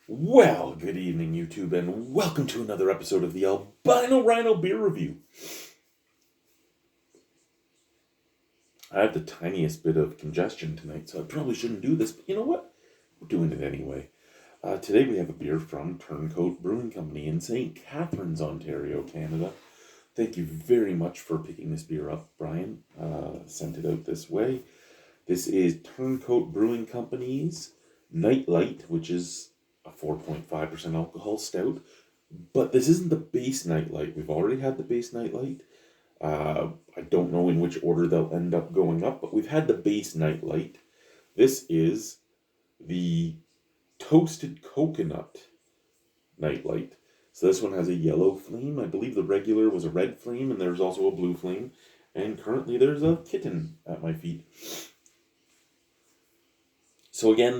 Well, good evening, YouTube, and welcome to another episode of the Albino Rhino Beer Review. I have the tiniest bit of congestion tonight, so I probably shouldn't do this, but you know what? We're doing it anyway. Today we have a beer from Turncoat Brewing Company in St. Catharines, Ontario, Canada. Thank you very much for picking this beer up, Brian. Sent it out this way. This is Turncoat Brewing Company's Nite Light, which is a 4.5% alcohol stout. But this isn't the base Nite Light. We've already had the base Nite Light. I don't know in which order they'll end up going up, but we've had the base Nite Light. This is the Toasted Coconut Nite Light. So this one has a yellow flame. I believe the regular was a red flame, and there's also a blue flame. And currently there's a kitten at my feet. So again,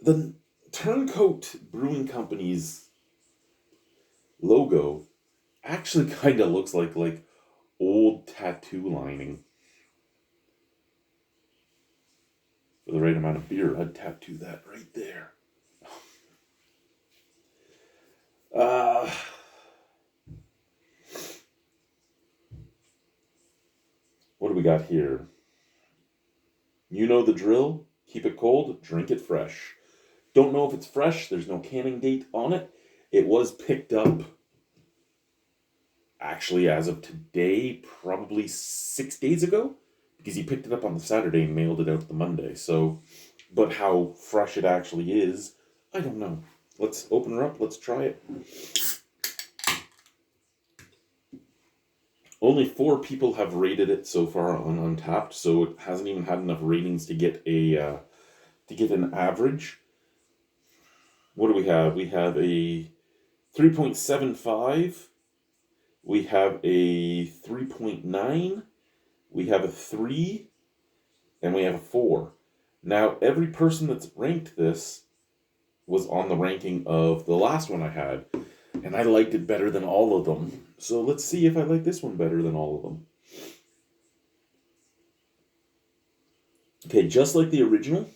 the Turncoat Brewing Company's logo actually kind of looks like old tattoo lining. For the right amount of beer, I'd tattoo that right there. What do we got here? You know the drill. Keep it cold, drink it fresh. Don't know if it's fresh. There's no canning date on it. It was picked up, actually, as of today, probably 6 days ago, because he picked it up on the Saturday and mailed it out the Monday. So, but how fresh it actually is, I don't know. Let's open her up. Let's try it. Only 4 people have rated it so far on Untapped, so it hasn't even had enough ratings to get an average. What do we have? We have a 3.75. We have a 3.9. We have a 3, and we have a 4. Now, every person that's ranked this was on the ranking of the last one I had, and I liked it better than all of them. So let's see if I like this one better than all of them. Okay, just like the original,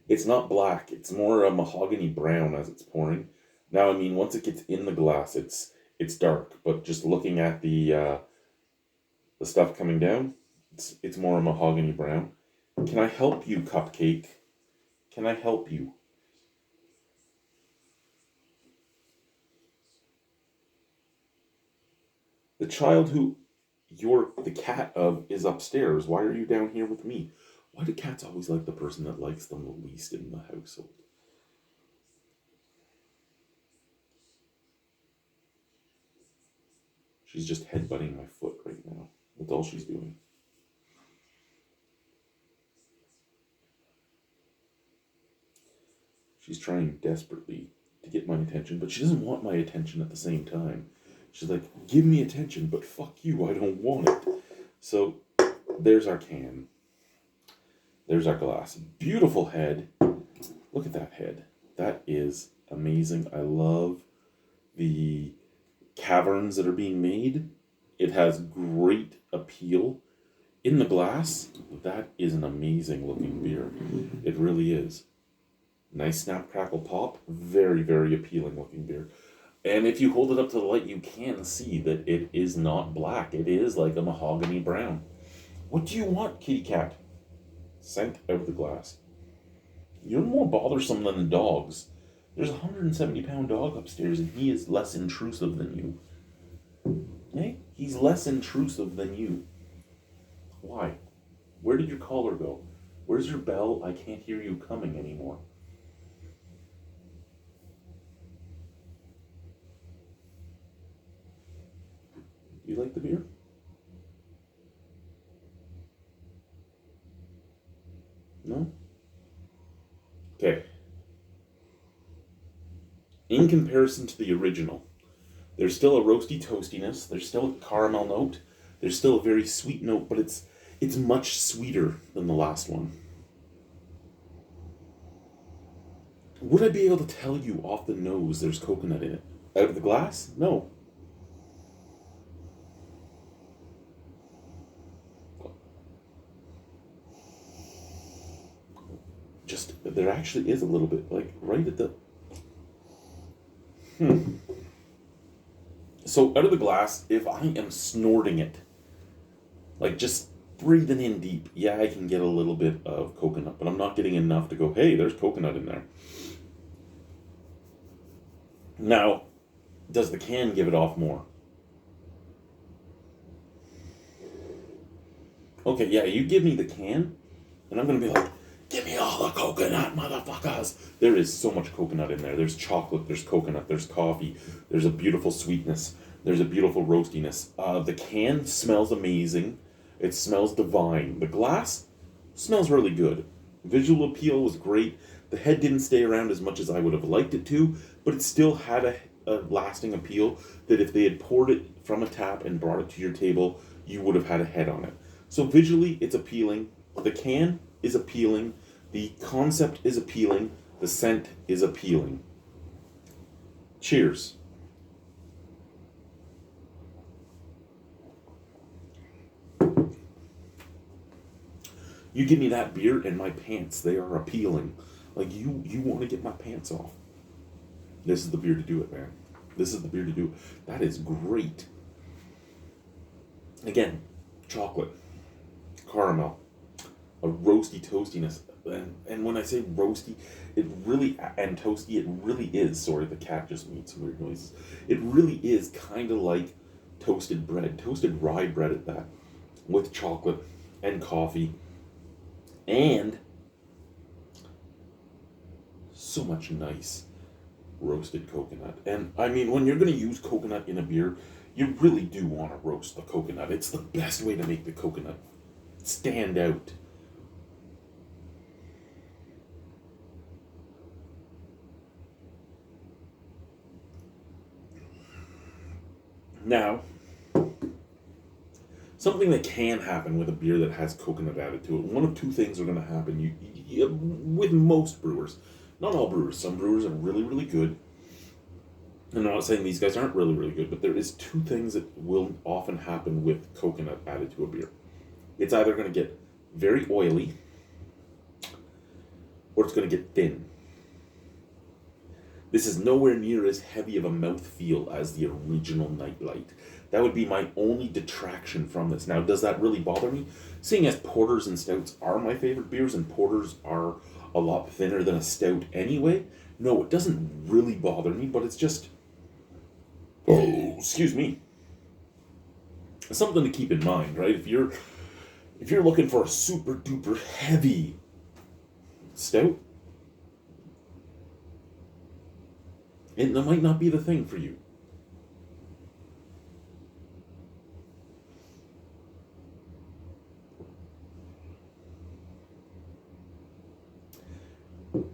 it's not black. It's more a mahogany brown as it's pouring. Now, I mean, once it gets in the glass, it's dark. But just looking at the stuff coming down, it's more a mahogany brown. Can I help you, Cupcake? Can I help you? The child who you're the cat of is upstairs. Why are you down here with me? Why do cats always like the person that likes them the least in the household? She's just headbutting my foot right now. That's all she's doing. She's trying desperately to get my attention, but she doesn't want my attention at the same time. She's like, give me attention, but fuck you, I don't want it. So, there's our can. There's our glass. Beautiful head. Look at that head. That is amazing. I love the caverns that are being made. It has great appeal. In the glass, that is an amazing looking beer. It really is. Nice snap, crackle, pop. Very, very appealing looking beer. And if you hold it up to the light, you can see that it is not black. It is like a mahogany brown. What do you want, kitty cat? Sent out of the glass. You're more bothersome than the dogs. There's a 170-pound dog upstairs, and he is less intrusive than you. Hey? He's less intrusive than you. Why? Where did your collar go? Where's your bell? I can't hear you coming anymore. You like the beer? No? Okay. In comparison to the original, there's still a roasty toastiness, there's still a caramel note, there's still a very sweet note, but it's much sweeter than the last one. Would I be able to tell you off the nose there's coconut in it? Out of the glass? No. Just there actually is a little bit, like, right at the... So, out of the glass, if I am snorting it, like, just breathing in deep, yeah, I can get a little bit of coconut, but I'm not getting enough to go, hey, there's coconut in there. Now, does the can give it off more? Okay, yeah, you give me the can, and I'm going to be like, give me all the coconut, motherfuckers. There is so much coconut in there. There's chocolate, there's coconut, there's coffee, there's a beautiful sweetness, there's a beautiful roastiness. The can smells amazing. It smells divine. The glass smells really good. Visual appeal was great. The head didn't stay around as much as I would have liked it to, but it still had a lasting appeal that if they had poured it from a tap and brought it to your table, you would have had a head on it. So visually, it's appealing. The can is appealing. The concept is appealing. The scent is appealing. Cheers. You give me that beer and my pants, they are appealing. Like, you want to get my pants off. This is the beer to do it, man. This is the beer to do it. That is great. Again, chocolate, caramel, a roasty toastiness. And when I say roasty, it really, and toasty, it really is, sorry, the cat just made some weird noises. It really is kind of like toasted bread, toasted rye bread at that, with chocolate and coffee. And so much nice roasted coconut. And I mean, when you're going to use coconut in a beer, you really do want to roast the coconut. It's the best way to make the coconut stand out. Now, something that can happen with a beer that has coconut added to it, one of two things are going to happen with most brewers. Not all brewers. Some brewers are really, really good. And I'm not saying these guys aren't really, really good, but there is two things that will often happen with coconut added to a beer. It's either going to get very oily, or it's going to get thin. This is nowhere near as heavy of a mouthfeel as the original Nite Light. That would be my only detraction from this. Now, does that really bother me? Seeing as porters and stouts are my favorite beers, and porters are a lot thinner than a stout anyway, no, it doesn't really bother me, but it's just... Oh, excuse me. Something to keep in mind, right? If you're looking for a super duper heavy stout, it might not be the thing for you.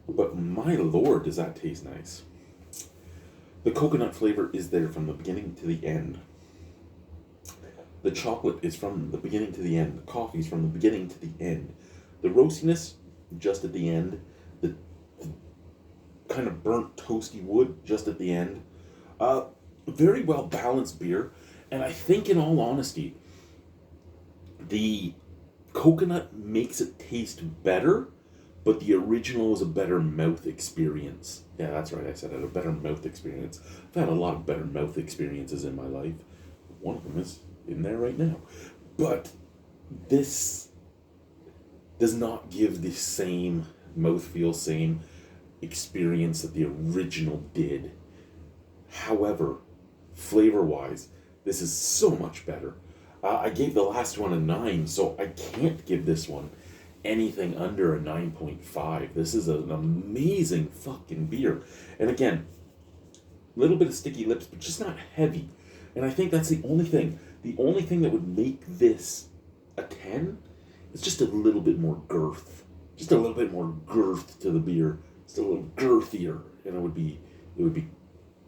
But my lord, does that taste nice. The coconut flavor is there from the beginning to the end. The chocolate is from the beginning to the end. The coffee is from the beginning to the end. The roastiness, just at the end. The kind of burnt toasty wood, just at the end. Very well balanced beer. And I think, in all honesty, the coconut makes it taste better, but the original was a better mouth experience. Yeah, that's right, I said it, a better mouth experience. I've had a lot of better mouth experiences in my life. One of them is in there right now. But this does not give the same mouthfeel, same experience that the original did. However, flavor-wise, this is so much better. I gave the last one a 9, so I can't give this one anything under a 9.5. This is an amazing fucking beer. And again, a little bit of sticky lips, but just not heavy. And I think that's the only thing. The only thing that would make this a 10 is just a little bit more girth. Just a little bit more girth to the beer. Just a little girthier. And it would be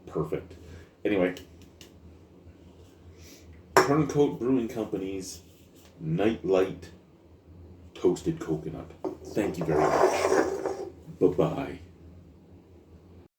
perfect. Anyway, Turncoat Brewing Company's Nite Light Toasted Coconut. Thank you very much. Bye-bye.